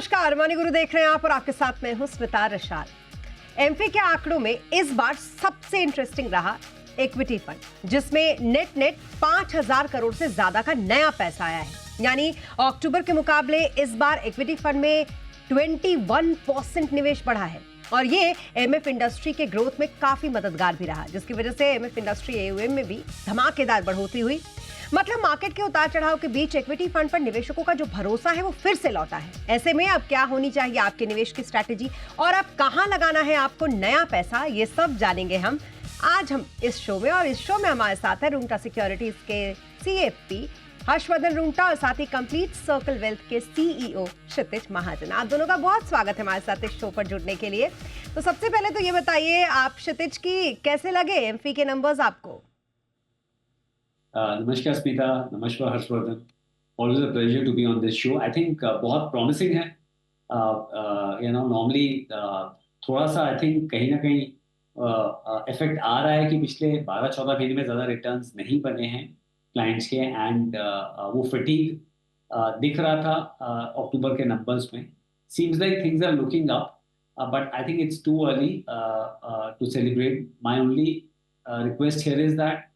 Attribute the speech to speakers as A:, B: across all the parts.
A: नमस्कार, मनी गुरु देख रहे हैं आप और आपके साथ मैं हूं स्मिता रशाल। एमफी के आंकड़ों में इस बार सबसे इंटरेस्टिंग रहा इक्विटी फंड, जिसमें नेट 5,000 करोड़ से ज्यादा का नया पैसा आया है। यानी अक्टूबर के मुकाबले इस बार इक्विटी फंड में 21% निवेश बढ़ा है और ये एमएफ इंडस्ट्री के ग्रोथ में काफी मददगार भी रहा, जिसकी वजह से एमएफ इंडस्ट्री एयूएम में भी धमाकेदार बढ़ोतरी हुई। मतलब मार्केट के उतार चढ़ाव के बीच इक्विटी फंड पर निवेशकों का जो भरोसा है वो फिर से लौटा है। ऐसे में अब क्या होनी चाहिए आपके निवेश की स्ट्रैटेजी और अब कहां लगाना है आपको नया पैसा, ये सब जानेंगे हम आज इस शो में। और इस शो में हमारे साथ है रूंगटा सिक्योरिटीज के सीएफपी हर्षवर्धन रूंगटा और साथ ही कंप्लीट सर्कल वेल्थ के सीईओ क्षितिज महाजन। आप दोनों का बहुत स्वागत है हमारे साथ इस शो पर जुड़ने के लिए। तो सबसे पहले तो ये बताइए आप क्षितिज की कैसे लगे एमफी के नंबर्स आपको?
B: नमस्कार स्मिता, नमस्कार Harshvardhan. Always a pleasure to be on this show. I think बहुत प्रॉमिसिंग है। नॉर्मली थोड़ा सा आई थिंक कहीं ना कहीं इफेक्ट आ रहा है कि पिछले 12-14 महीने में ज़्यादा रिटर्न्स नहीं बने हैं क्लाइंट्स के, एंड वो फटीग दिख रहा था अक्टूबर के नंबर्स में। Seems like things are looking up, but I think it's too early to celebrate. My only request here is that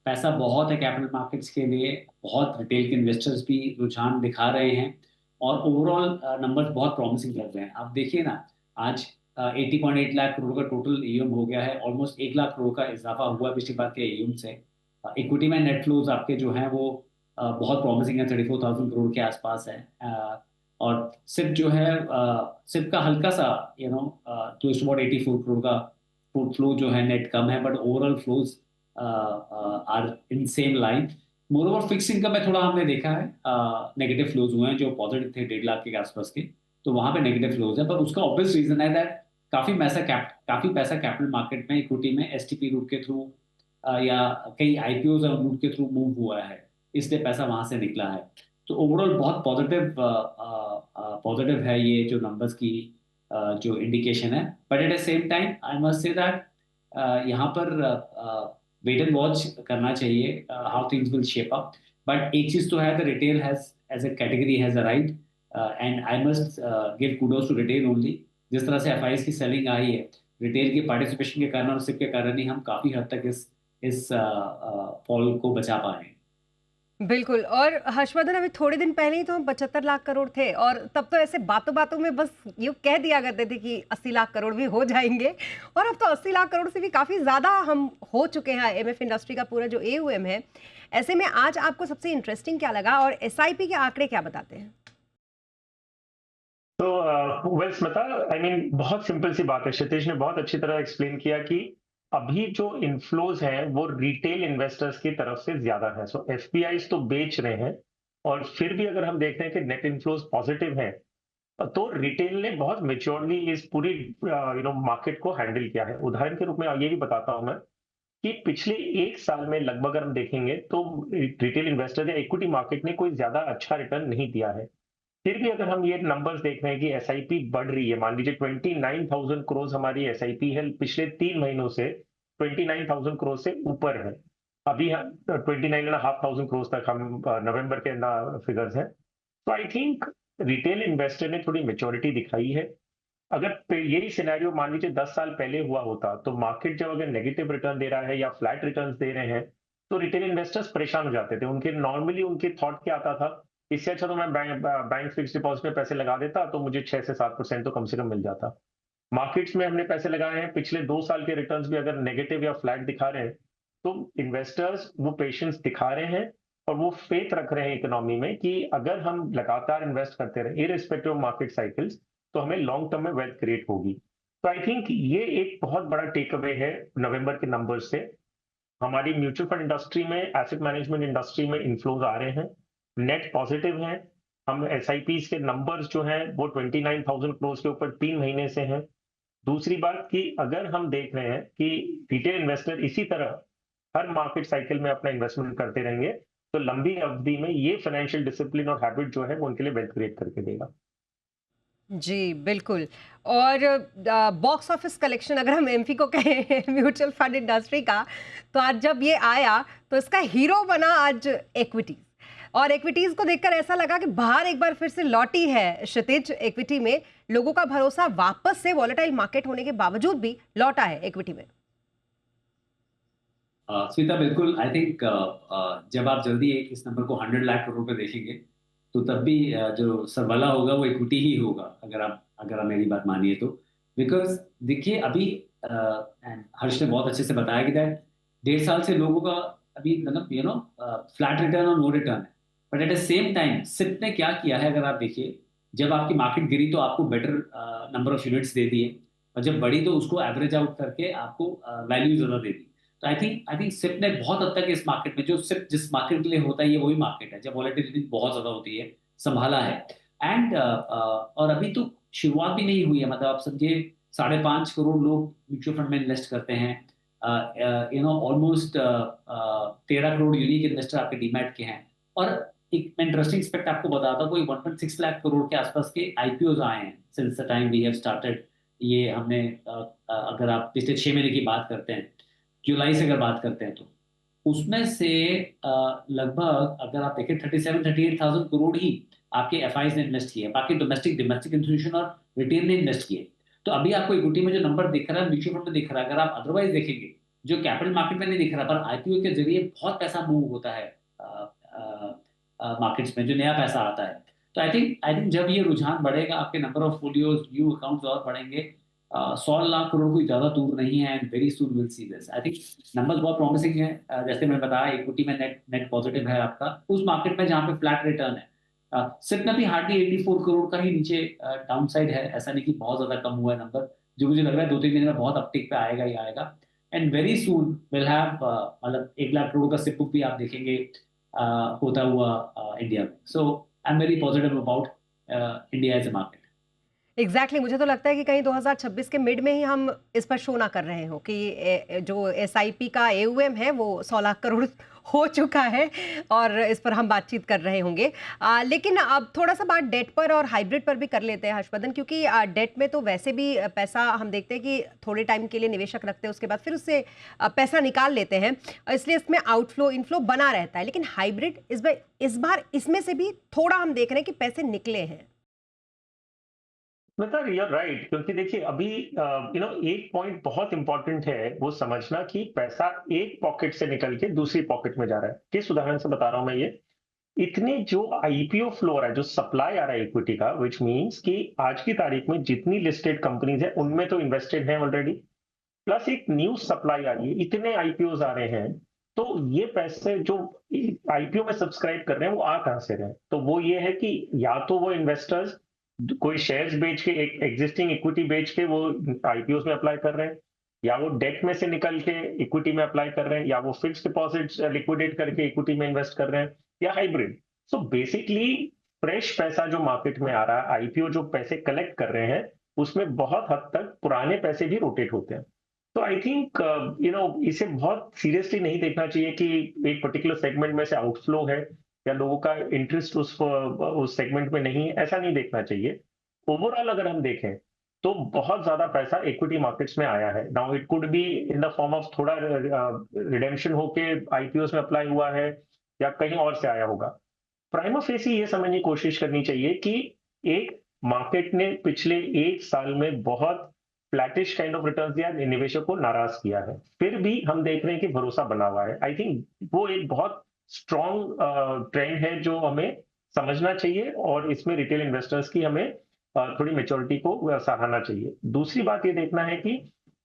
B: पैसा बहुत है कैपिटल मार्केट्स के लिए, बहुत रिटेल के इन्वेस्टर्स भी रुझान दिखा रहे हैं और ओवरऑल नंबर्स बहुत प्रॉमिसिंग लग रहे हैं। आप देखिए ना, आज 80.8 लाख करोड़ का टोटल एयूएम हो गया है, ऑलमोस्ट 1 लाख करोड़ का इजाफा हुआ पिछली बार के एयूएम से। इक्विटी में नेट फ्लोज आपके जो हैं वो बहुत प्रॉमिसिंग है, 34,000 करोड़ के आसपास है। और सिप जो है, सिप का हल्का सा क्लोज टू अबाउट 84 करोड़ का फ्लो जो है नेट कम है, but overall flows are in same line. Moreover fix income में थोड़ा हमने देखा है नेगेटिव फ्लोज हुए हैं, जो पॉजिटिव थे 1.5 लाख के आसपास के, तो वहां पे नेगेटिव फ्लोज है। पर उसका ऑब्वियस रीजन है दैट काफी पैसा कैपिटल मार्केट में इक्विटी में एसटीपी रूट के थ्रू या कई आईपीओ रूट के थ्रू मूव हुआ है, इसलिए पैसा वहां से निकला है। तो ओवरऑल बहुत पॉजिटिव है ये जो नंबर्स की जो इंडिकेशन है। But at the same time I must say that यहाँ पर वेट एंड वॉच करना चाहिए how things will shape up. But एक चीज तो है, the retail has as a category has a right, and I must give kudos to retail only. जिस तरह से एफआईएस की सेलिंग आई है, रिटेल के पार्टिसिपेशन के कारण और सिप के कारण ही हम काफी हद तक इस फॉल को बचा पाए हैं।
A: बिल्कुल। और हर्षवर्धन, अभी थोड़े दिन पहले ही तो हम 75 लाख करोड़ थे और तब तो ऐसे बातों बातों में बस ये कह दिया करते थे कि 80 लाख करोड़ भी हो जाएंगे, और अब तो 80 लाख करोड़ से भी काफी ज्यादा हम हो चुके हैं एमएफ इंडस्ट्री का पूरा जो एयूएम है। ऐसे में आज आपको सबसे इंटरेस्टिंग क्या लगा और एसआईपी के आंकड़े क्या बताते हैं?
C: तो वेल स्मिता, आई मीन बहुत सिंपल सी बात है। क्षितिज ने बहुत अच्छी तरह एक्सप्लेन किया कि अभी जो इनफ्लोज हैं वो रिटेल इन्वेस्टर्स की तरफ से ज्यादा है। सो एफपीआईज तो बेच रहे हैं, और फिर भी अगर हम देखते हैं कि नेट इनफ्लोज पॉजिटिव है, तो रिटेल ने बहुत मेच्योरली इस पूरी मार्केट को हैंडल किया है। उदाहरण के रूप में ये भी बताता हूं मैं कि पिछले 1 साल में लगभग अगर हम देखेंगे तो रिटेल इन्वेस्टर या इक्विटी मार्केट ने कोई ज्यादा अच्छा रिटर्न नहीं दिया है। फिर भी अगर हम ये नंबर्स देख रहे हैं कि एसआईपी बढ़ रही है, मान लीजिए 29,000 करोड़ हमारी एसआईपी है, पिछले 3 महीनों से 29,000 करोड़ से ऊपर है। अभी हम 29,500 करोड़ तक हम नवंबर के फिगर्स हैं। तो आई थिंक रिटेल इन्वेस्टर ने थोड़ी मेच्योरिटी दिखाई है। अगर यही सिनेरियो मान लीजिए 10 साल पहले हुआ होता, तो मार्केट जब अगर नेगेटिव रिटर्न दे रहा है या फ्लैट रिटर्न दे रहे हैं, तो रिटेल इन्वेस्टर्स परेशान हो जाते थे। उनके थॉट क्या आता था, इससे अच्छा तो मैं बैंक फिक्स डिपॉजिट में पैसे लगा देता, तो मुझे 6 से 7% तो कम से कम मिल जाता। मार्केट्स में हमने पैसे लगाए हैं, पिछले 2 साल के रिटर्न्स भी अगर नेगेटिव या फ्लैट दिखा रहे हैं, तो इन्वेस्टर्स वो पेशेंस दिखा रहे हैं और वो फेथ रख रहे हैं इकोनॉमी में कि अगर हम लगातार इन्वेस्ट करते रहे इररिस्पेक्टिव ऑफ मार्केट साइकिल्स, तो हमें लॉन्ग टर्म में वेल्थ क्रिएट होगी। तो आई थिंक ये एक बहुत बड़ा टेक अवे है नवंबर के नंबर्स से। हमारी म्यूचुअल फंड इंडस्ट्री में, एसेट मैनेजमेंट इंडस्ट्री में इन्फ्लोज आ रहे हैं, नेट पॉजिटिव हैं। हम एसआईपीज के नंबर्स जो हैं वो 29,000 करोड़ के ऊपर 3 महीने से हैं। दूसरी बात कि अगर हम देख रहे हैं कि रिटेल इन्वेस्टर इसी तरह हर मार्केट साइकिल में अपना इन्वेस्टमेंट करते रहेंगे, तो लंबी अवधि में ये फाइनेंशियल डिसिप्लिन और हैबिट जो है वो उनके लिए वेल्थ क्रिएट करके देगा।
A: जी बिल्कुल। और बॉक्स ऑफिस कलेक्शन अगर हम एमपी को कहें म्यूचुअल फंड इंडस्ट्री का, तो आज जब ये आया तो इसका हीरो बना आज इक्विटीज। और इक्विटीज को देखकर ऐसा लगा कि बाहर एक बार फिर से लौटी है क्षितिज इक्विटी में। लोगों का भरोसा वापस से वॉलेटाइल मार्केट होने के बावजूद भी लौटा है इक्विटी में।
B: स्मिता, बिल्कुल। आई थिंक जब आप जल्दी इस नंबर को 100 लाख करोड़ पे देखेंगे तो तब भी जो सरवाला होगा वो इक्विटी ही होगा, अगर आप मेरी बात मानिए तो। बिकॉज देखिए अभी and हर्ष ने बहुत अच्छे से बताया कि दैट 1.5 साल से लोगों का अभी मतलब फ्लैट रिटर्न और नो रिटर्न है। But at the same time SIP ने क्या किया है, अगर आप देखिए, जब आपकी मार्केट गिरी तो आपको बेटर नंबर ऑफ यूनिट्स दे दिए, और जब बढ़ी तो उसको एवरेज आउट करके आपको वैल्यू ज्यादा दे दी। तो आई थिंक सिप ने बहुत हद तक इस मार्केट में, जो सिप जिस मार्केट के लिए होता है ये वही मार्केट है जब वॉलेटिलिटी बहुत ज्यादा होती है, संभाला है। एंड और अभी तो शुरुआत भी नहीं हुई है। मतलब आप समझिए 5.5 करोड़ लोग म्यूचुअल फंड में इन्वेस्ट करते हैं। ऑलमोस्ट 13 करोड़ यूनिक इन्वेस्टर आपके डीमैट के हैं। और एक इंटरेस्टिंग एस्पेक्ट आपको बताता हूँ, कोई 1.6 लाख करोड़ के आसपास के आईपीओ आए हैं since the time we have started. ये हमने अगर आप पिछले 6 महीने की बात करते हैं, जुलाई से अगर बात करते हैं, तो उसमें से लगभग अगर आप देखें 37-38,000 करोड़ ही आपके एफआईज ने इन्वेस्ट किए, बाकी डोमेस्टिक इंस्टीट्यूशन और रिटेल ने इन्वेस्ट किए। तो अभी आपको इक्विटी में जो नंबर दिख रहा है, म्यूचुअल फंड में दिख रहा है, अगर आप अदरवाइज देखेंगे जो कैपिटल मार्केट में नहीं दिख रहा, पर आईपीओ के जरिए बहुत पैसा मूव होता है मार्केट्स में, जो नया पैसा आता है। तो आई थिंक जब ये रुझान बढ़ेगा, आपके number of folios, new accounts और बढ़ेंगे। 100 लाख करोड़ कोई ज्यादा दूर नहीं है, and very soon will see this. I think numbers बहुत प्रॉमिसिंग है। जैसे मैंने बताया, इक्विटी में नेट पॉजिटिव है आपका उस मार्केट में जहाँ पे फ्लैट रिटर्न है। सिर्फ में भी हार्डली 84 करोड़ का ही नीचे डाउन साइड है। ऐसा नहीं कि बहुत ज्यादा कम हुआ है नंबर, जो मुझे लग रहा है 2-3 महीने में बहुत अपटिक पे आएगा ही आएगा। And very soon will have मतलब 1 लाख करोड़ का सिप बुक भी आप देखेंगे होता हुआ इंडिया में। So I am very positive about India as a market.
A: Exactly मुझे तो लगता है कि कहीं 2026 के मिड में ही हम इस पर शो ना कर रहे हो कि जो एसआईपी का एयूएम है वो 100 लाख करोड़ हो चुका है और इस पर हम बातचीत कर रहे होंगे। लेकिन अब थोड़ा सा बात डेट पर और हाइब्रिड पर भी कर लेते हैं हर्षवर्धन, क्योंकि डेट में तो वैसे भी पैसा हम देखते हैं कि थोड़े टाइम के लिए निवेशक रखते हैं, उसके बाद फिर उससे पैसा निकाल लेते हैं, इसलिए इसमें आउटफ्लो इनफ्लो बना रहता है। लेकिन हाइब्रिड इस बार इसमें से भी थोड़ा हम देख रहे हैं कि पैसे निकले हैं।
C: मतलब यूर राइट, क्योंकि देखिए अभी एक पॉइंट बहुत इंपॉर्टेंट है वो समझना कि पैसा एक पॉकेट से निकल के दूसरी पॉकेट में जा रहा है। किस उदाहरण से बता रहा हूं मैं ये, इतने जो आईपीओ फ्लो आ रहा है, जो सप्लाई आ रहा है इक्विटी का, विच मीन्स कि आज की तारीख में जितनी लिस्टेड कंपनीज है उनमें तो इन्वेस्टेड है ऑलरेडी, प्लस एक न्यू सप्लाई आ रही है, इतने आईपीओ आ रहे हैं। तो ये पैसे जो आईपीओ में सब्सक्राइब कर रहे हैं वो आ कहां से रहे हैं? तो वो ये है कि या तो वो इन्वेस्टर्स कोई शेयर्स बेच के, एक एग्जिस्टिंग इक्विटी बेच के वो आईपीओ में अप्लाई कर रहे हैं, या वो डेट में से निकल के इक्विटी में अप्लाई कर रहे हैं, या वो फिक्स डिपॉजिट लिक्विडेट करके इक्विटी में इन्वेस्ट कर रहे हैं, या हाइब्रिड। सो बेसिकली फ्रेश पैसा जो मार्केट में आ रहा है, आईपीओ जो पैसे कलेक्ट कर रहे हैं, उसमें बहुत हद तक पुराने पैसे भी रोटेट होते हैं। तो आई थिंक इसे बहुत सीरियसली नहीं देखना चाहिए कि एक पर्टिकुलर सेगमेंट में से आउटफ्लो है या लोगों का इंटरेस्ट उस सेगमेंट में नहीं है, ऐसा नहीं देखना चाहिए। ओवरऑल अगर हम देखें तो बहुत ज्यादा पैसा इक्विटी मार्केट्स में आया है। Now it could be in the form of थोड़ा रिडेम्पशन होके आईपीओ में अप्लाई हुआ है, या कहीं और से आया होगा। प्राइमा फेसी ये समझने की कोशिश करनी चाहिए कि एक मार्केट ने पिछले 1 साल में बहुत फ्लैटिश काइंड ऑफ रिटर्न दिया, निवेशक को नाराज किया है, फिर भी हम देख रहे हैं कि भरोसा बना हुआ है। आई थिंक वो एक बहुत स्ट्रॉन्ग ट्रेंड है जो हमें समझना चाहिए, और इसमें रिटेल इन्वेस्टर्स की हमें थोड़ी मेच्योरिटी को सराहना चाहिए। दूसरी बात ये देखना है कि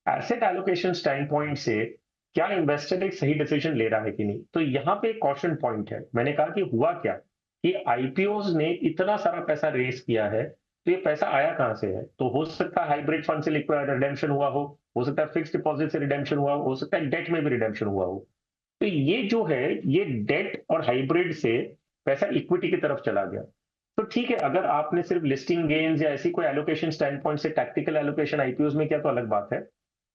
C: एसेट एलोकेशन स्टैंड पॉइंट से क्या इन्वेस्टर एक सही डिसीजन ले रहा है कि नहीं। तो यहाँ पे एक कॉशन पॉइंट है। मैंने कहा कि हुआ क्या कि आईपीओ ने इतना सारा पैसा रेस किया है, तो ये पैसा आया कहां से है? तो हो सकता है हाइब्रिड फंड से रिडेम्पशन हुआ हो सकता है फिक्स डिपॉजिट से रिडेम्पशन हुआ हो सकता है डेट में भी रिडेम्पशन हुआ हो। तो ये जो है, ये डेट और हाइब्रिड से पैसा इक्विटी की तरफ चला गया। तो ठीक है, अगर आपने सिर्फ लिस्टिंग गेन्स या ऐसी कोई एलोकेशन स्टैंड पॉइंट से टैक्टिकल एलोकेशन आईपीओ में किया तो अलग बात है।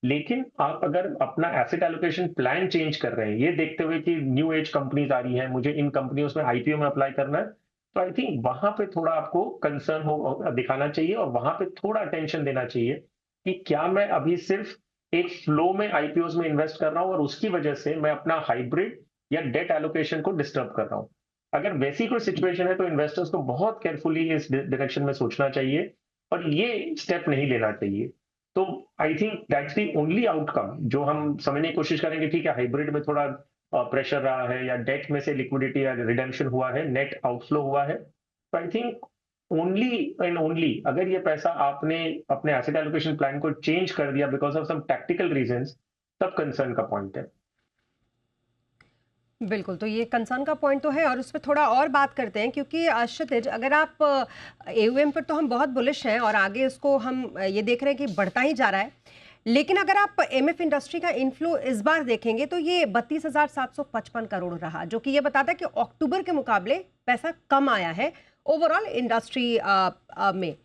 C: लेकिन आप अगर अपना एसेट एलोकेशन प्लान चेंज कर रहे हैं, ये देखते हुए कि न्यू एज कंपनीज आ रही है, मुझे इन कंपनियों में आईपीओ में अप्लाई करना है, तो आई थिंक वहां पे थोड़ा आपको कंसर्न हो दिखाना चाहिए, और वहां पे थोड़ा अटेंशन देना चाहिए कि क्या मैं अभी सिर्फ एक फ्लो में आईपीओ में इन्वेस्ट कर रहा हूं और उसकी वजह से मैं अपना हाइब्रिड या डेट एलोकेशन को डिस्टर्ब कर रहा हूं। अगर वैसी कोई सिचुएशन है तो इन्वेस्टर्स को बहुत केयरफुली इस डायरेक्शन में सोचना चाहिए और ये स्टेप नहीं लेना चाहिए। तो I think that's the only outcome जो हम समझने की कोशिश करेंगे। ठीक है, हाइब्रिड में थोड़ा प्रेशर रहा है या डेट में से लिक्विडिटी या रिडेम्पशन हुआ है, नेट आउटफ्लो हुआ है, तो I think only and only अगर ये पैसा आपने अपने एसेट एलोकेशन प्लान को चेंज कर दिया because of some tactical reasons, तब कंसर्न का पॉइंट है।
A: बिल्कुल, तो ये कंसर्न का पॉइंट तो है और उस पे थोड़ा और बात करते हैं क्योंकि क्षितिज, अगर आप एयूएम पर तो हम बहुत बुलिश हैं और आगे उसको हम ये देख रहे हैं कि बढ़ता ही जा रहा है, लेकिन अगर आप एमएफ इंडस्ट्री का इनफ्लो इस बार देखेंगे तो ये 32,755 करोड़ रहा, जो कि ये बताता है कि अक्टूबर के मुकाबले पैसा कम आया है ओवरऑल इंडस्ट्री में।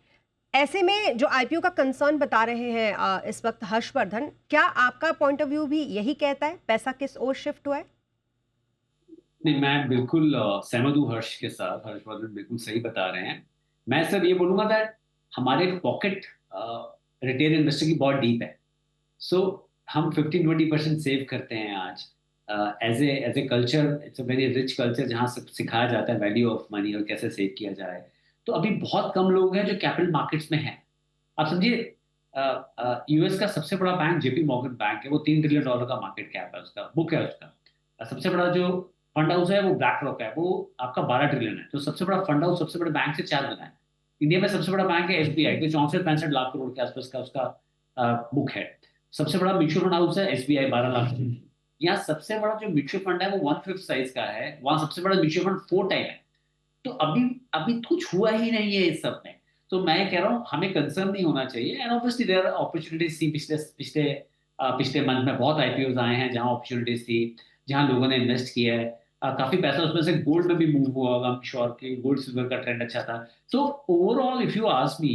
A: ऐसे में जो आईपीओ का कंसर्न बता रहे हैं इस वक्त हर्षवर्धन, क्या आपका पॉइंट ऑफ व्यू भी यही कहता है, पैसा किस ओर शिफ्ट हुआ है?
B: नहीं, मैं बिल्कुल सहमत हूँ हर्ष के साथ। हर्षवर्धन बिल्कुल सही बता रहे हैं। मैं सिर्फ ये बोलूंगा दैट हमारे पॉकेट रिटेल इन्वेस्टर की बहुत डीप है। सो हम 15-20% सेव करते हैं आज as a culture. It's a very rich culture जहाँ सिखाया जाता है वैल्यू ऑफ मनी और कैसे सेव किया जाए। तो अभी बहुत कम लोग हैं जो कैपिटल मार्केट्स में हैं। आप समझिए, यूएस का सबसे बड़ा बैंक जेपी मॉर्गन बैंक है, वो $3 ट्रिलियन का मार्केट कैप है, उसका बुक है उसका। सबसे बड़ा जो फंड हाउस है वो ब्लैक रॉक है, वो आपका 12 ट्रिलियन है। तो सबसे बड़ा फंड हाउस सबसे बड़े बैंक से 4 गुना है। इंडिया में सबसे बड़ा बैंक है एसबीआई, तो 64-65 लाख करोड़ के आसपास का उसका बुक है। सबसे बड़ा म्यूचुअल फंड हाउस है एसबीआई, 12 लाख। यहाँ सबसे बड़ा जो म्यूचुअल फंड है वो 1/5 साइज का है, वहां सबसे बड़ा म्यूचुअल फंड 4 टाइम है। तो अभी अभी कुछ हुआ ही नहीं है इस सब में। तो मैं कह रहा हूँ हमें कंसर्न नहीं होना चाहिए। And obviously there are opportunities थी पिछले मंथ में बहुत आईपीओज आए हैं जहां अपॉर्चुनिटीज थी, जहां लोगों ने इन्वेस्ट किया है। काफी पैसा उसमें से गोल्ड में भी मूव हुआ होगा, आई एम श्योर कि गोल्ड सिल्वर का ट्रेंड अच्छा था। So overall if you ask me,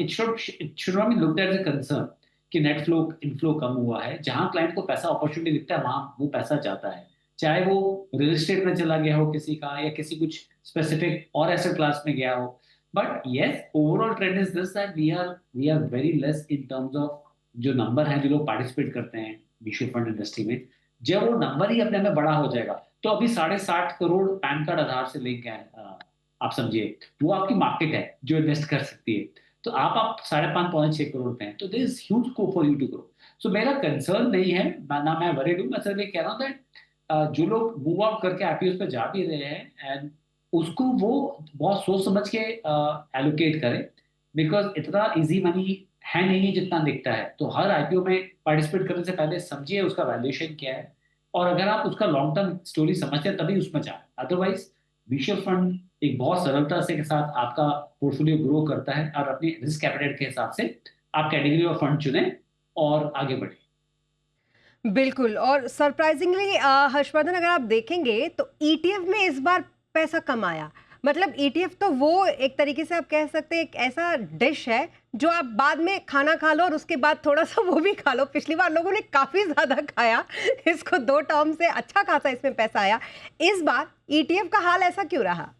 B: it should not be looked at as a concern कि नेट फ्लो इनफ्लो कम हुआ है। जहां क्लाइंट को पैसा अपॉर्चुनिटी दिखता है वहां वो पैसा जाता है, चाहे वो रियल एस्टेट में चला गया हो किसी का, या किसी कुछ स्पेसिफिक और एसेट क्लास में गया हो। But yes, overall trend is this that we are very less in terms of जो नंबर है जो लोग पार्टिसिपेट करते हैं म्यूचुअल फंड इंडस्ट्री में। जब वो नंबर ही अपने में बड़ा हो जाएगा, तो अभी 60.5 करोड़ पैन कार्ड आधार से लिंक है, आप समझिए वो आपकी मार्केट है जो इन्वेस्ट कर सकती है। तो आप 5.5-6 करोड़ पे हैं, तो there is huge scope for you to grow. So मेरा कंसर्न नहीं है, ना मैं वरीड हूं। मैं सिर्फ ये कह रहा हूँ दैट जो लोग मूव आउट करके आईपीओ पे जा भी रहे हैं एंड उसको वो बहुत सोच समझ के एलोकेट करें, बिकॉज इतना इजी मनी है नहीं जितना दिखता है। तो हर आईपीओ में पार्टिसिपेट करने से पहले समझिए उसका वैल्यूएशन क्या है, और अगर आप उसका लॉन्ग टर्म स्टोरी समझते हैं तभी उसमें जाए। अदरवाइज म्यूचुअल फंड एक बहुत सरलता से के साथ आपका पोर्टफोलियो ग्रो करता है, और अपनी रिस्क कैपिटल के हिसाब से आप कैटेगरी ऑफ फंड चुनें और आगे बढ़े।
A: बिल्कुल, और सरप्राइजिंगली हर्षवर्धन, अगर आप देखेंगे तो ईटीएफ में इस बार पैसा कम आया। मतलब ईटीएफ तो वो एक तरीके से आप कह सकते हैं एक ऐसा डिश है जो आप बाद में खाना खा लो और उसके बाद थोड़ा सा वो भी खा लो। पिछली बार लोगों ने काफी ज्यादा खाया इसको, 2 टर्म से अच्छा खासा इसमें पैसा आया। इस बार ईटीएफ का हाल ऐसा क्यों रहा?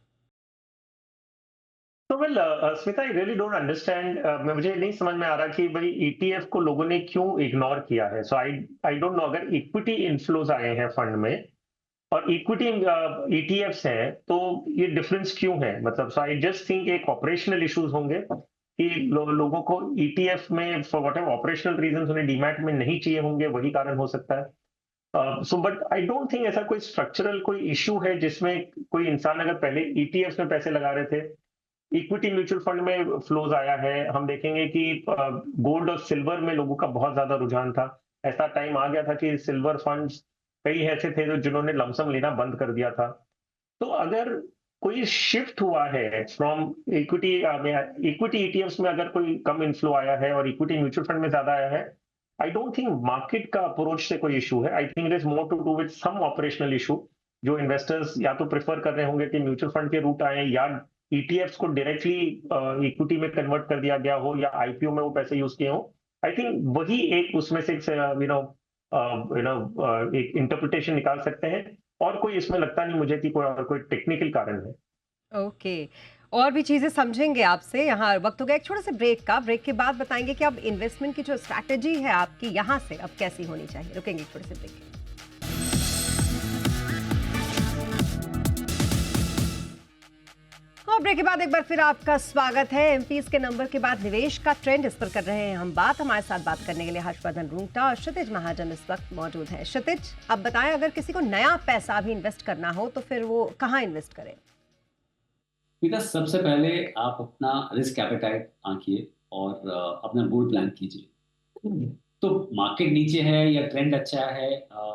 C: तो well Smita, I really don't understand. मुझे नहीं समझ में आ रहा कि भाई ईटीएफ को लोगों ने क्यों इग्नोर किया है। सो आई डोंट नो, अगर इक्विटी इनफ्लोज आए हैं फंड में और इक्विटी ईटीएफ्स हैं तो ये डिफरेंस क्यों है? मतलब सो आई जस्ट थिंक एक ऑपरेशनल इश्यूज होंगे कि लोगों को ईटीएफ में for what ever operational reasons उन्हें डीमैट में नहीं चाहिए होंगे, वही कारण हो सकता है। So but I don't think ऐसा कोई स्ट्रक्चरल कोई इशू है जिसमें कोई इंसान अगर पहले ईटीएफ में पैसे लगा रहे थे, इक्विटी म्यूचुअल फंड में फ्लोज आया है। हम देखेंगे कि गोल्ड और सिल्वर में लोगों का बहुत ज्यादा रुझान था। ऐसा टाइम आ गया था कि सिल्वर फंड्स कई ऐसे थे जो जिन्होंने लमसम लेना बंद कर दिया था। तो अगर कोई शिफ्ट हुआ है फ्रॉम इक्विटी ईटीएफ्स में अगर कोई कम इनफ्लो आया है और इक्विटी म्यूचुअल फंड में ज्यादा आया है, आई डोंट थिंक मार्केट का अप्रोच से कोई इशू है। I think it is more to do with some operational issue, जो इन्वेस्टर्स या तो प्रेफर कर रहे होंगे कि म्यूचुअल फंड के रूट आए, या ईटीएफ्स को डायरेक्टली इक्विटी में कन्वर्ट कर दिया गया हो, या आईपीओ में वो पैसे यूज किए हो। आई थिंक वही एक उसमें से एक इंटरप्रिटेशन निकाल सकते हैं, और कोई इसमें लगता नहीं मुझे कि कोई टेक्निकल कारण है।
A: ओके, और भी चीजें समझेंगे आपसे। यहाँ वक्त हो गया एक छोटे से ब्रेक का। ब्रेक के बाद बताएंगे कि अब इन्वेस्टमेंट की जो स्ट्रैटेजी है आपकी यहाँ से अब कैसी होनी चाहिए। रुकेंगे छोटे से ब्रेक। शॉर्ट ब्रेक के बाद एक बार फिर आपका स्वागत है। एमपीज के नंबर के बाद निवेश का ट्रेंड, इस पर कर रहे हैं हम बात। हमारे साथ बात करने के लिए हर्षवर्धन रूंगटा और क्षितिज महाजन इस वक्त मौजूद हैं। क्षितिज, अब बताएं, अगर किसी को नया पैसा भी इन्वेस्ट करना हो तो फिर वो कहाँ इन्वेस्ट करें?
B: बेटा, सबसे पहले आप अपना रिस्क एपेटाइट आंकिए और अपना गोल प्लान कीजिए। तो मार्केट नीचे है या ट्रेंड अच्छा है,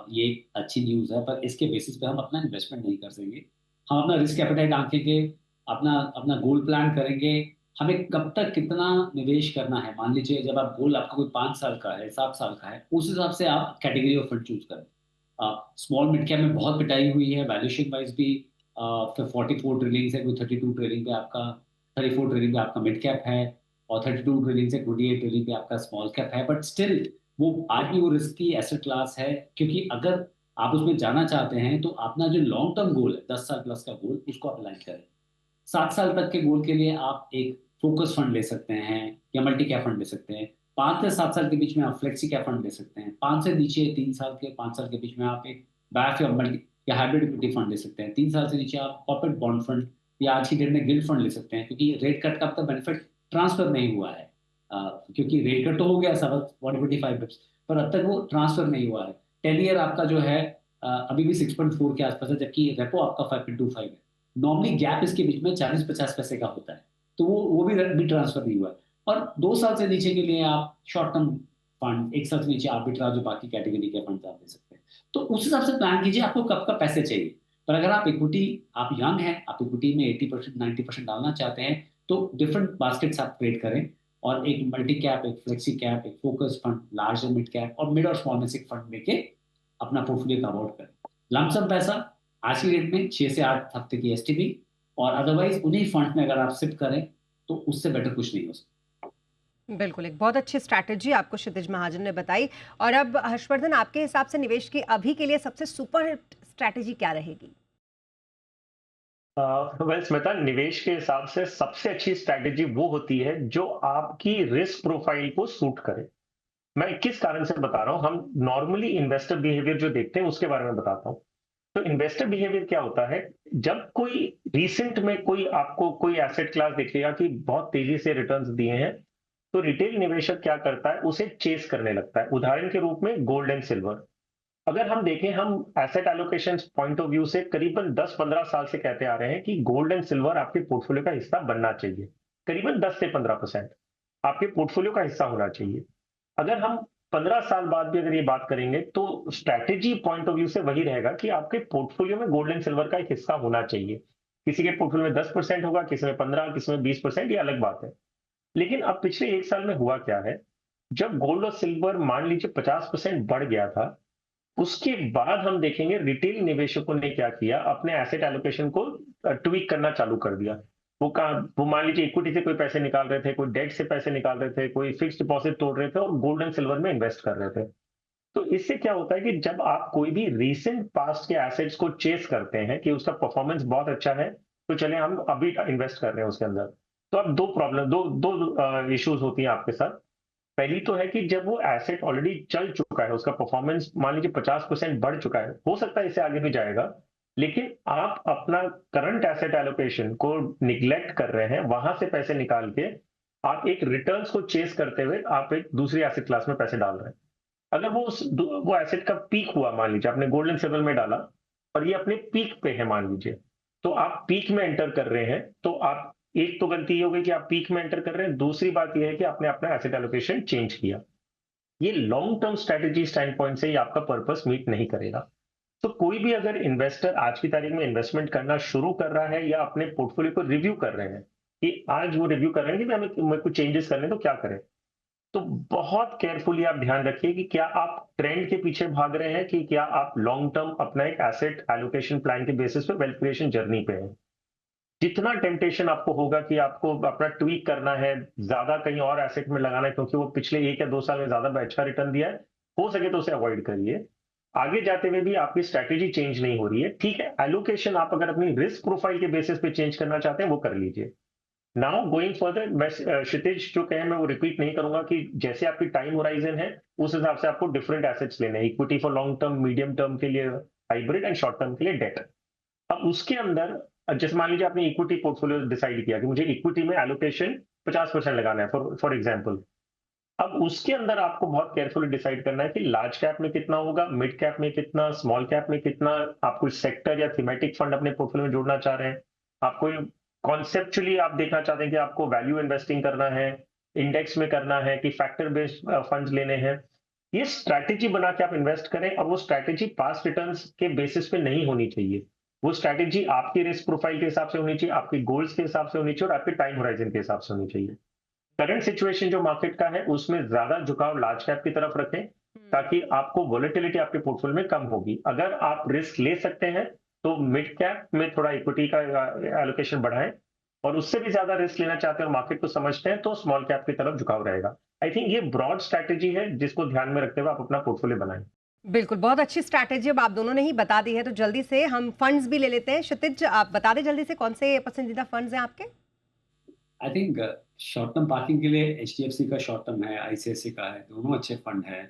B: ये एक अच्छी न्यूज़ है, पर इसके बेसिस पे हम अपना इन्वेस्टमेंट नहीं कर सकेंगे। हम अपना रिस्क एपेटाइट आंकेंगे, अपना अपना गोल प्लान करेंगे, हमें कब तक कितना निवेश करना है। मान लीजिए जब आप गोल आपका कोई 5 साल का है, 7 साल का है, उस हिसाब से आप कैटेगरी ऑफ फंड चूज करें। स्मॉल मिड कैप में बहुत पिटाई हुई है, वैल्यूएशन वाइज भी। 44 ट्रिलियन से कोई 32 ट्रिलियन पे आपका, 34 ट्रिलियन पे आपका मिड कैप है, और 32 ट्रिलियन से 28 ट्रिलियन पे आपका स्मॉल कैप है। बट स्टिल वो आज भी वो रिस्की एसेट क्लास है, क्योंकि अगर आप उसमें जाना चाहते हैं तो अपना जो लॉन्ग टर्म गोल है, 10 साल प्लस का गोल, उसको आप अलाइन करें। 7 साल तक के गोल के लिए आप एक फोकस फंड ले सकते हैं या मल्टी कैप फंड ले सकते हैं। 5 से 7 साल के बीच में आप फ्लेक्सी कैप फंड ले सकते हैं। 5 से नीचे 3 साल के 5 साल के बीच में आप एक बैफ या मल्टी या हाइब्रिड इक्विटी फंड ले सकते हैं। 3 साल से नीचे आप कॉर्पोरेट बॉन्ड फंड या आज की डेट में गिल्ड फंड ले सकते हैं, क्योंकि रेट कट का अब तक बेनिफिट ट्रांसफर नहीं हुआ है। क्योंकि रेट कट तो हो गया सब 125 बिप्स, पर अब तक वो ट्रांसफर नहीं हुआ है। 10 ईयर आपका जो है अभी भी 6.4 के आसपास है, जबकि रेपो आपका 5.25 है। नॉर्मली गैप इसके बीच में 40-50 पैसे का होता है, तो वो भी ट्रांसफर नहीं हुआ है। और 2 साल से नीचे के लिए आप शॉर्ट टर्म फंड, 1 साल से नीचे आर्बिट्राज जो बाकी कैटेगरी के फंड आप ले सकते हैं। तो उस हिसाब से प्लान कीजिए आपको कब का पैसे चाहिए। पर अगर आप इक्विटी, आप यंग हैं, आप इक्विटी में 80% 90% डालना चाहते हैं, तो डिफरेंट बास्केट्स आप क्रिएट करें और एक मल्टी कैप, एक फ्लेक्सी कैप, एक फोकस फंड, लार्ज और मिड कैप और मिड और स्मॉल में से एक फंड लेके अपना पोर्टफोलियो कवर करें। लमसम पैसा आज की डेट में 6 से 8 हफ्ते की एसटीपी, और अदरवाइज उन्हीं फंड में अगर आप शिफ्ट करें तो उससे बेटर कुछ नहीं हो सकता।
A: बिल्कुल, एक बहुत अच्छी स्ट्रैटेजी आपको क्षितिज महाजन ने बताई। और अब हर्षवर्धन, आपके हिसाब से निवेश की अभी के लिए सबसे सुपर हिट स्ट्रैटेजी क्या रहेगी?
C: वेल स्मिता, निवेश के हिसाब से सबसे अच्छी स्ट्रैटेजी वो होती है जो आपकी रिस्क प्रोफाइल को सूट करे। मैं किस कारण से बता रहा हूं, हम नॉर्मली इन्वेस्टर बिहेवियर जो देखते हैं उसके बारे में बताता हूं। तो इन्वेस्टर बिहेवियर क्या होता है, जब कोई रिसेंट में कोई आपको कोई एसेट क्लास दिखेगा कि बहुत तेजी से रिटर्न्स दिए हैं, तो रिटेल निवेशक क्या करता है, उसे चेस करने लगता है। उदाहरण के रूप में गोल्ड एंड सिल्वर। अगर हम देखें, हम asset allocation point of view से करीबन 10-15 साल से कहते आ रहे हैं कि गोल्ड एंड सिल्वर आपके पोर्टफोलियो का हिस्सा बनना चाहिए। करीबन 10 से 15% आपके पोर्टफोलियो का हिस्सा होना चाहिए। अगर हम 15 साल बाद भी अगर ये बात करेंगे, तो स्ट्रैटेजी पॉइंट ऑफ व्यू से वही रहेगा कि आपके पोर्टफोलियो में गोल्ड एंड सिल्वर का एक हिस्सा होना चाहिए। किसी के पोर्टफोलियो में 10% होगा, किसी में 15, किसी में 20%, ये अलग बात है। लेकिन अब पिछले 1 साल में हुआ क्या है, जब गोल्ड और सिल्वर मान लीजिए 50% बढ़ गया था, उसके बाद हम देखेंगे रिटेल निवेशकों ने क्या किया, अपने एसेट एलोकेशन को ट्वीक करना चालू कर दिया। वो मान लीजिए इक्विटी से कोई पैसे निकाल रहे थे, कोई डेट से पैसे निकाल रहे थे, कोई फिक्स्ड डिपॉजिट तोड़ रहे थे और गोल्ड एंड सिल्वर में इन्वेस्ट कर रहे थे। तो इससे क्या होता है कि जब आप कोई भी रीसेंट पास्ट के एसेट्स को चेस करते हैं कि उसका परफॉर्मेंस बहुत अच्छा है, तो चले हम अभी इन्वेस्ट कर रहे हैं उसके अंदर, तो अब दो प्रॉब्लम, दो इश्यूज होती हैं आपके साथ। पहली तो है कि जब वो एसेट ऑलरेडी चल चुका है, उसका परफॉर्मेंस मान लीजिए 50% बढ़ चुका है, हो सकता है इससे आगे भी जाएगा, लेकिन आप अपना करंट एसेट एलोकेशन को निग्लेक्ट कर रहे हैं, वहां से पैसे निकाल के आप एक रिटर्न्स को चेस करते हुए आप एक दूसरी एसेट क्लास में पैसे डाल रहे हैं। अगर वो एसेट का पीक हुआ, मान लीजिए आपने गोल्ड एंड सिल्वर में डाला और ये अपने पीक पे है मान लीजिए, तो आप पीक में एंटर कर रहे हैं, तो आप, एक तो गलती ये हो गई कि आप पीक में एंटर कर रहे हैं, दूसरी बात ये है कि आपने अपना एसेट एलोकेशन चेंज किया। ये long term strategy stand point से ये आपका पर्पस मीट नहीं करेगा। तो कोई भी अगर इन्वेस्टर आज की तारीख में इन्वेस्टमेंट करना शुरू कर रहा है या अपने पोर्टफोलियो को रिव्यू कर रहे हैं, कि आज वो रिव्यू कर रहे हैं कि हमें कुछ चेंजेस करने, तो क्या करें, तो बहुत केयरफुली आप ध्यान रखिए कि क्या आप ट्रेंड के पीछे भाग रहे हैं, कि क्या आप लॉन्ग टर्म अपना एक एसेट एलोकेशन प्लान के बेसिस पे वेल्थ क्रिएशन जर्नी पे है। जितना टेम्पटेशन आपको होगा कि आपको अपना ट्वीक करना है, ज्यादा कहीं और एसेट में लगाना है क्योंकि वो पिछले 1 या 2 साल में ज्यादा अच्छा रिटर्न दिया है, हो सके तो उसे अवॉइड करिए। आगे जाते हुए भी आपकी स्ट्रैटेजी चेंज नहीं हो रही है, ठीक है, एलोकेशन आप अगर अपनी रिस्क प्रोफाइल के बेसिस पे चेंज करना चाहते हैं वो कर लीजिए। नाउ गोइंग फर्दर, मैं क्षितिज जो कहे मैं वो रिपीट नहीं करूंगा कि जैसे आपकी टाइम होराइजन है उस हिसाब से आपको डिफरेंट एसेट्स लेने हैं, equity for long term, medium term के लिए हाइब्रिड एंड शॉर्ट टर्म के लिए डेट। अब उसके अंदर जैसे मान लीजिए आपने इक्विटी पोर्टफोलियो डिसाइड किया कि मुझे इक्विटी में एलोकेशन 50% लगाना है फॉर एग्जांपल। अब उसके अंदर आपको बहुत केयरफुली डिसाइड करना है कि लार्ज कैप में कितना होगा, मिड कैप में कितना, स्मॉल कैप में कितना, आप कोई सेक्टर या थीमेटिक फंड अपने पोर्टफोलियो में जोड़ना चाह रहे हैं, आप कोई कॉन्सेप्चुअली आप देखना चाहते हैं कि आपको वैल्यू इन्वेस्टिंग करना है, इंडेक्स में करना है कि फैक्टर बेस्ड फंड्स लेने हैं। ये स्ट्रैटेजी बना के आप इन्वेस्ट करें, और वो स्ट्रैटेजी पास्ट रिटर्न्स के बेसिस पे नहीं होनी चाहिए। वो स्ट्रैटेजी आपकी रिस्क प्रोफाइल के हिसाब से होनी चाहिए, आपके गोल्स के हिसाब से होनी चाहिए, और आपके टाइम होराइजन के हिसाब से होनी चाहिए। करंट सिचुएशन जो मार्केट का है उसमें ज्यादा झुकाव लार्ज कैप की तरफ रखें, ताकि आपको वोलेटिलिटी आपके पोर्टफोलियो में कम होगी। अगर आप रिस्क ले सकते हैं तो मिड कैप में थोड़ा इक्विटी का एलोकेशन बढ़ाएं, और उससे भी ज्यादा रिस्क लेना चाहते हैं और मार्केट को समझते हैं तो स्मॉल कैप की तरफ झुकाव रहेगा। आई थिंक ये ब्रॉड स्ट्रैटेजी है जिसको ध्यान में रखते हुए आप अपना पोर्टफोलियो बनाएं।
A: बिल्कुल, बहुत अच्छी स्ट्रैटेजी अब आप दोनों ने ही बता दी है, तो जल्दी से हम फंड्स भी ले लेते हैं। क्षितिज, आप बता दें जल्दी से कौन से पसंदीदा फंड्स हैं आपके?
B: I think short term parking के लिए HDFC का शॉर्ट टर्म है, ICICI का है, दोनों अच्छे फंड है।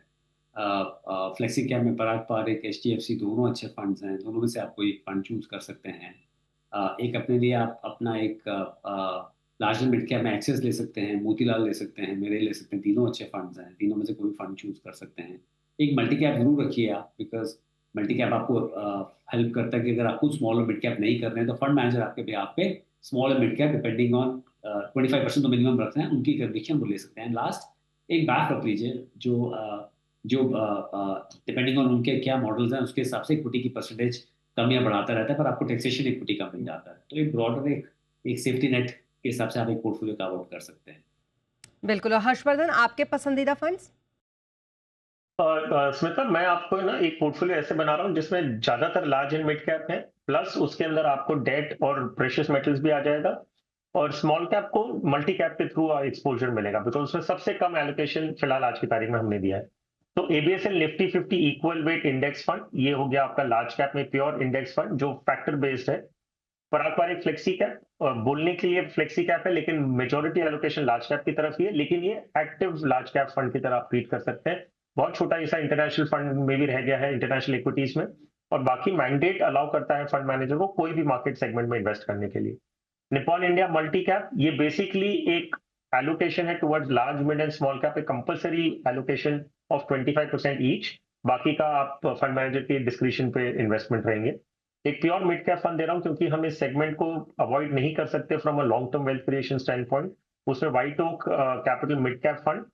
B: फ्लेक्सी कैप में पराग पारिक, HDFC दोनों अच्छे फंड्स हैं, दोनों में से आप कोई फंड चूज कर सकते हैं। एक अपने लिए आप अपना एक लार्ज मिड कैप में एक्सेस ले सकते हैं, मोतीलाल ले सकते हैं, मेरे ले सकते हैं, तीनों अच्छे फंड्स हैं, तीनों में से कोई फंड चूज कर सकते हैं। एक मल्टी कैप जरूर रखिए आप, बिकॉज मल्टी कैप आपको हेल्प करता है कि अगर आपको स्मॉल और मिड कैप नहीं कर रहे हैं तो फंड मैनेजर आपके बिहाफ पे स्मॉल और मिड कैप डिपेंडिंग ऑन 25% तो मिनिमम रखते हैं, उनकी कन्विक्शन वो ले सकते हैं। लास्ट एक बैक रख लीजिए जो डिपेंडिंग ऑन उनके क्या मॉडल्स हैं उसके हिसाब से इक्विटी की परसेंटेज कम या बढ़ाता रहता है, पर आपको टैक्सेशन इक्विटी का मिल जाता है। तो एक ब्रॉडर एक सेफ्टी नेट के हिसाब से आप एक पोर्टफोलियो कवर आउट कर सकते हैं।
A: बिल्कुल। और हर्षवर्धन, आपके पसंदीदा फंड्स?
C: स्मिता, मैं आपको ना एक पोर्टफोलियो ऐसे बना रहा हूँ जिसमें ज्यादातर लार्ज एंड मिड कैप है, प्लस उसके अंदर आपको डेट और प्रेशियस मेटल्स भी आ जाएगा, और स्मॉल कैप को मल्टी कैप के थ्रू एक्सपोजर मिलेगा, बिकॉज उसमें सबसे कम एलोकेशन फिलहाल आज की तारीख में हमने दिया है। तो ABSL Nifty 50 equal weight index fund, ये हो गया आपका लार्ज कैप में प्योर इंडेक्स फंड जो फैक्टर बेस्ड है। पराग पारिक फ्लेक्सी कैप, बोलने के लिए फ्लेक्सी कैप है लेकिन मेजोरिटी एलोकेशन लार्ज कैप की तरफ ही है, लेकिन ये एक्टिव लार्ज कैप फंड की तरह आप ट्रीट कर सकते हैं। बहुत छोटा ऐसा इंटरनेशनल फंड में भी रह गया है, इंटरनेशनल इक्विटीज में, और बाकी मैंडेट अलाउ करता है फंड मैनेजर को कोई भी मार्केट सेगमेंट में इन्वेस्ट करने के लिए। निपॉन इंडिया मल्टी कैप, ये बेसिकली एक एलोकेशन है towards large mid and small cap, A compulsory allocation of 25% each, बाकी का आप फंड मैनेजर के डिस्क्रिप्शन पे इन्वेस्टमेंट रहेंगे। एक प्योर मिड कैप फंड दे रहा हूं क्योंकि हम इस सेगमेंट को अवॉइड नहीं कर सकते from a long term wealth creation stand point. उसमें White Oak Capital mid cap fund,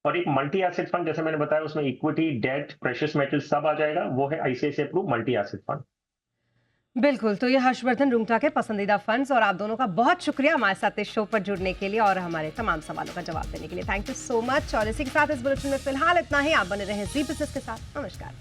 C: और एक मल्टी एसेट फंड जैसे मैंने बताया उसमें इक्विटी, डेट, प्रेशियस मेटल सब आ जाएगा, वो है ICICI approve multi asset fund.
A: बिल्कुल, तो ये हर्षवर्धन रुंगटा के पसंदीदा फंड्स, और आप दोनों का बहुत शुक्रिया हमारे साथ इस शो पर जुड़ने के लिए और हमारे तमाम सवालों का जवाब देने के लिए। Thank you so much. और इसी के साथ इस बुलेटिन में फिलहाल इतना ही। आप बने रहे जी बिजनेस के साथ। नमस्कार।